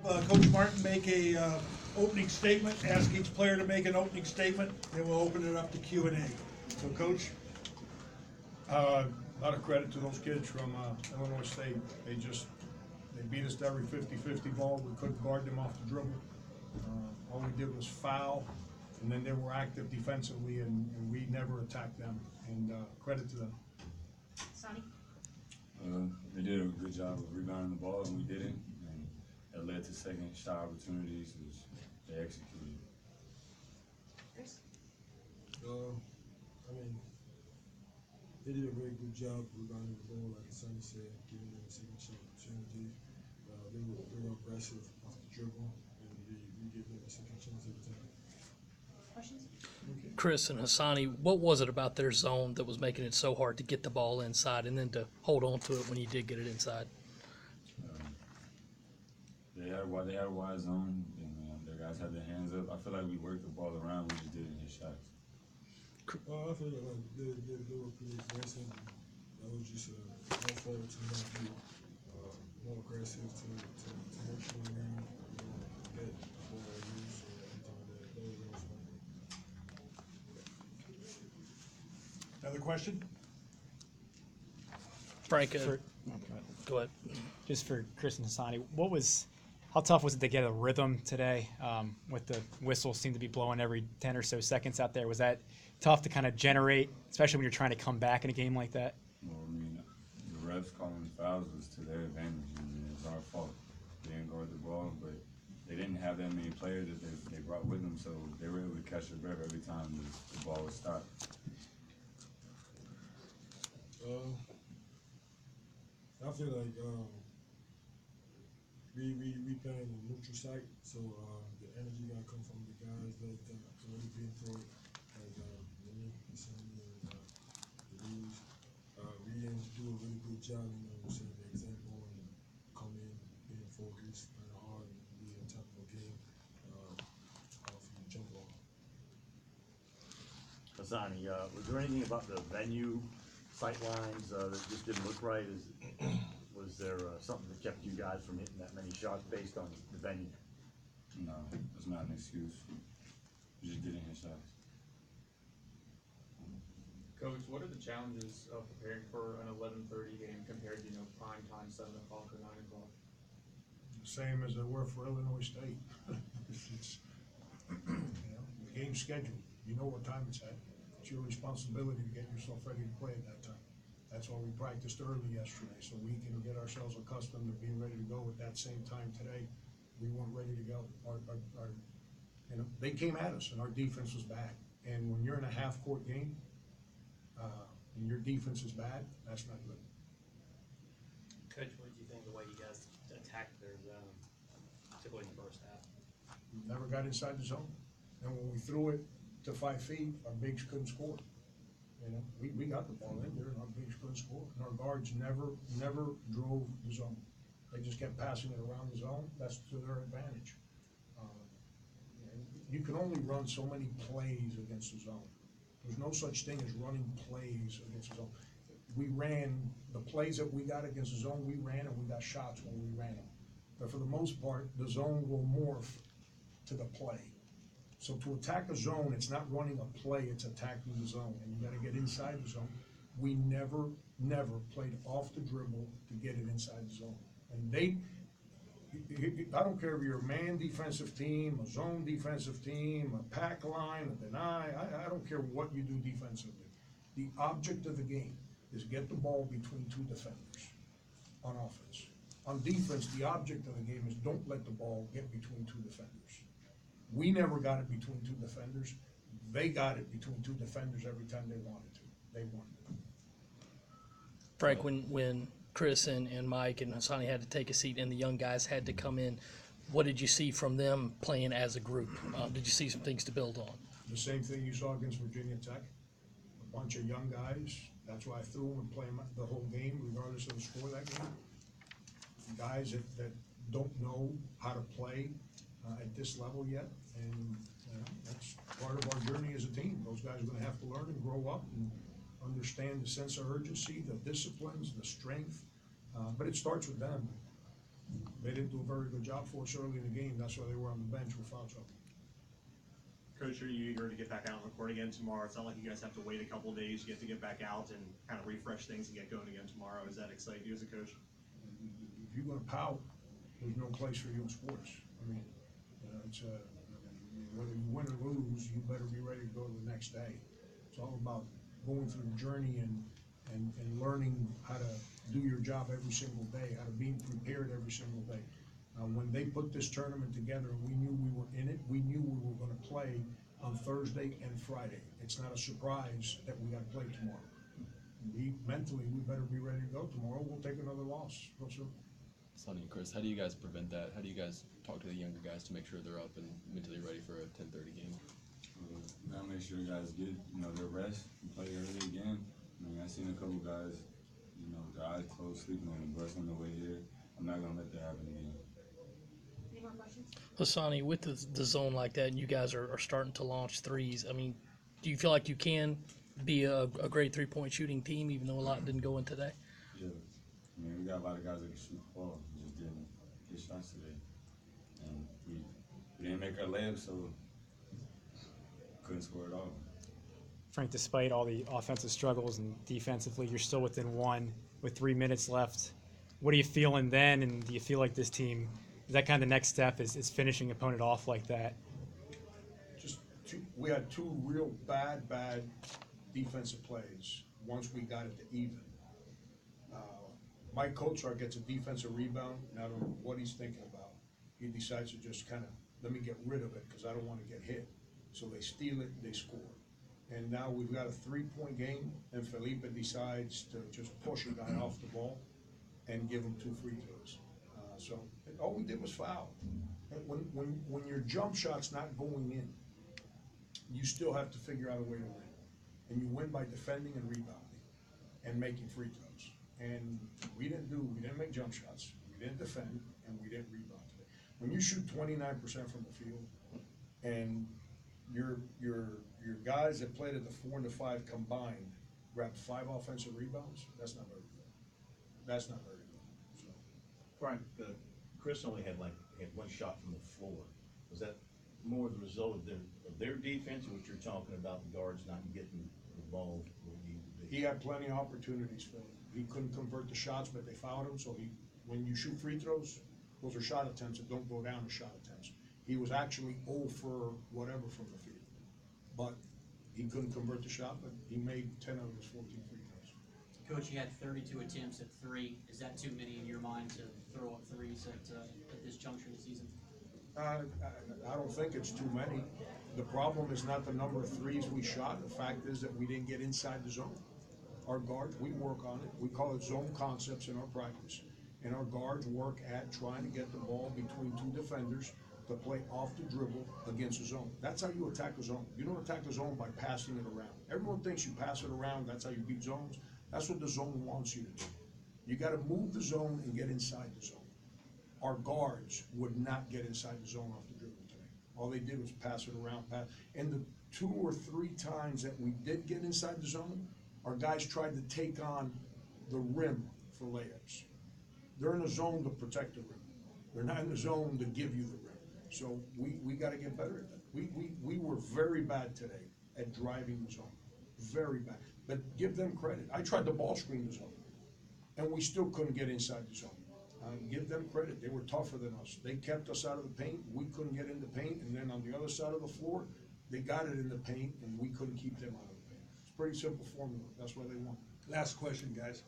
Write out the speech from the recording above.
Coach Martin make a opening statement, ask each player to make an opening statement, then we'll open it up to Q&A. So, Coach? A lot of credit to those kids from Illinois State. They beat us to every 50-50 ball. We couldn't guard them off the dribble. All we did was foul, and then they were active defensively, and we never attacked them. And credit to them. Hassani? They did a good job of rebounding the ball, and we didn't. And that led to second shot opportunities, which they executed. Chris? I mean, they did a very good job rebounding the ball, like Sonny said, giving them a second shot opportunity. They were aggressive off the dribble, and we gave them a second chance every time. Questions? Chris and Hassani, what was it about their zone that was making it so hard to get the ball inside and then to hold on to it when you did get it inside? They had a wide zone, and their guys had their hands up. I feel like we worked the ball around, we just didn't hit shots. I feel like they were pretty aggressive. That was just our fault to not be more aggressive to make sure we get the ball loose or anything like that. That was our fault. Another question? Frank, go ahead. Just for Chris and Hassani, how tough was it to get a rhythm today with the whistle seemed to be blowing every 10 or so seconds out there? Was that tough to kind of generate, especially when you're trying to come back in a game like that? Well, I mean, the refs calling fouls was to their advantage, and it's our fault. They didn't guard the ball, but they didn't have that many players that they brought with them, so they were able to catch their breath every time the ball was stopped. I feel like we playing a neutral site, so the energy gotta come from the guys that already been through it, like me, Hassani, and the dudes. We didn't do a really good job, setting the example and come in, being focused, playing hard, and be on top of the game from the jump ball. Hassani, was there anything about the venue, sight lines that just didn't look right? Was there something that kept you guys from hitting that many shots based on the venue? No, that's not an excuse. We just didn't hit shots. Coach, what are the challenges of preparing for an 11:30 game compared to prime time 7 o'clock or 9 o'clock? The same as they were for Illinois State. It's the game's scheduled. You know what time it's at. It's your responsibility to get yourself ready to play at that time. That's why we practiced early yesterday, so we can get ourselves accustomed to being ready to go at that same time today. We weren't ready to go. They came at us, and our defense was bad. And when you're in a half-court game, and your defense is bad, that's not good. Coach, what did you think of the way you guys attacked their zone, particularly in the first half? We never got inside the zone. And when we threw it to 5 feet, our bigs couldn't score. We got the ball in there, and our bigs couldn't score. And our guards never drove the zone. They just kept passing it around the zone. That's to their advantage. You can only run so many plays against the zone. There's no such thing as running plays against the zone. We ran the plays that we got against the zone, we ran, and we got shots when we ran them. But for the most part, the zone will morph to the play. So to attack a zone, it's not running a play, it's attacking the zone, and you gotta get inside the zone. We never played off the dribble to get it inside the zone. And I don't care if you're a man defensive team, a zone defensive team, a pack line, a deny, I don't care what you do defensively. The object of the game is get the ball between 2 defenders on offense. On defense, the object of the game is don't let the ball get between 2 defenders. We never got it between 2 defenders. They got it between 2 defenders every time they wanted to. They wanted it. Frank, when Chris and Mike and Hassani had to take a seat and the young guys had to come in, what did you see from them playing as a group? Did you see some things to build on? The same thing you saw against Virginia Tech. A bunch of young guys. That's why I threw them and play them the whole game, regardless of the score of that game. Guys that don't know how to play at this level yet, and that's part of our journey as a team. Those guys are going to have to learn and grow up and understand the sense of urgency, the disciplines, the strength, but it starts with them. They didn't do a very good job for us early in the game, that's why they were on the bench with foul trouble. Coach, are you eager to get back out on the court again tomorrow? It's not like you guys have to wait a couple of days. You get to get back out and kind of refresh things and get going again tomorrow. Does that excite you as a coach? If you're gonna pout, there's no place for you in sports. I mean, it's, whether you win or lose, you better be ready to go the next day. It's all about going through the journey and learning how to do your job every single day, how to be prepared every single day. When they put this tournament together and we knew we were in it, we knew we were gonna play on Thursday and Friday. It's not a surprise that we gotta play tomorrow. Mentally, we better be ready to go tomorrow. We'll take another loss. No, sir. Sonny and Chris, how do you guys prevent that? How do you guys talk to the younger guys to make sure they're up and mentally ready for a 10:30 game? Gotta make sure guys get, their rest and play early again. I mean, I seen a couple guys, their eyes closed, sleeping on the bus on the way here. I'm not gonna let that happen again. Any more questions? Hassani, with the zone like that, and you guys are starting to launch threes, I mean, do you feel like you can be a great three-point shooting team, even though a lot didn't go in today? Yeah. I mean, we got a lot of guys that can shoot the ball. We just didn't get shots today. And we didn't make our layups, so couldn't score at all. Frank, despite all the offensive struggles and defensively, you're still within one with 3 minutes left. What are you feeling then, and do you feel like this team, is that kind of the next step, is finishing opponent off like that? We had two real bad defensive plays once we got it to even. Mike Kotsar gets a defensive rebound, and I don't know what he's thinking about. He decides to just kind of, let me get rid of it because I don't want to get hit. So they steal it, they score. And now we've got a 3-point game, and Felipe decides to just push a guy off the ball and give him 2 free throws. So all we did was foul. And when your jump shot's not going in, you still have to figure out a way to win. And you win by defending and rebounding and making free throws. And we didn't make jump shots, we didn't defend, and we didn't rebound today. When you shoot 29% from the field, and your guys that played at the 4 and the 5 combined grabbed 5 offensive rebounds, that's not very good. That's not very good. So. Frank, Chris only had 1 shot from the floor. Was that more the result of their defense, or what you're talking about, the guards not getting the ball where he needed to be? He had plenty of opportunities, Phil. He couldn't convert the shots, but they fouled him, so when you shoot free throws, those are shot attempts that don't go down to shot attempts. He was actually 0 for whatever from the field, but he couldn't convert the shot, but he made 10 of his 14 free throws. Coach, you had 32 attempts at 3. Is that too many in your mind to throw up threes at this juncture of the season? I don't think it's too many. The problem is not the number of threes we shot. The fact is that we didn't get inside the zone. Our guards, we work on it. We call it zone concepts in our practice. And our guards work at trying to get the ball between 2 defenders to play off the dribble against the zone. That's how you attack the zone. You don't attack the zone by passing it around. Everyone thinks you pass it around, that's how you beat zones. That's what the zone wants you to do. You gotta move the zone and get inside the zone. Our guards would not get inside the zone off the dribble today. All they did was pass it around, and the 2 or 3 times that we did get inside the zone, our guys tried to take on the rim for layups. They're in the zone to protect the rim. They're not in the zone to give you the rim. So we gotta get better at that. We were very bad today at driving the zone, very bad. But give them credit. I tried to ball screen the zone, and we still couldn't get inside the zone. Give them credit. They were tougher than us. They kept us out of the paint. We couldn't get in the paint, and then on the other side of the floor, they got it in the paint, and we couldn't keep them out of the paint. It's a pretty simple formula. That's why they won. Last question, guys.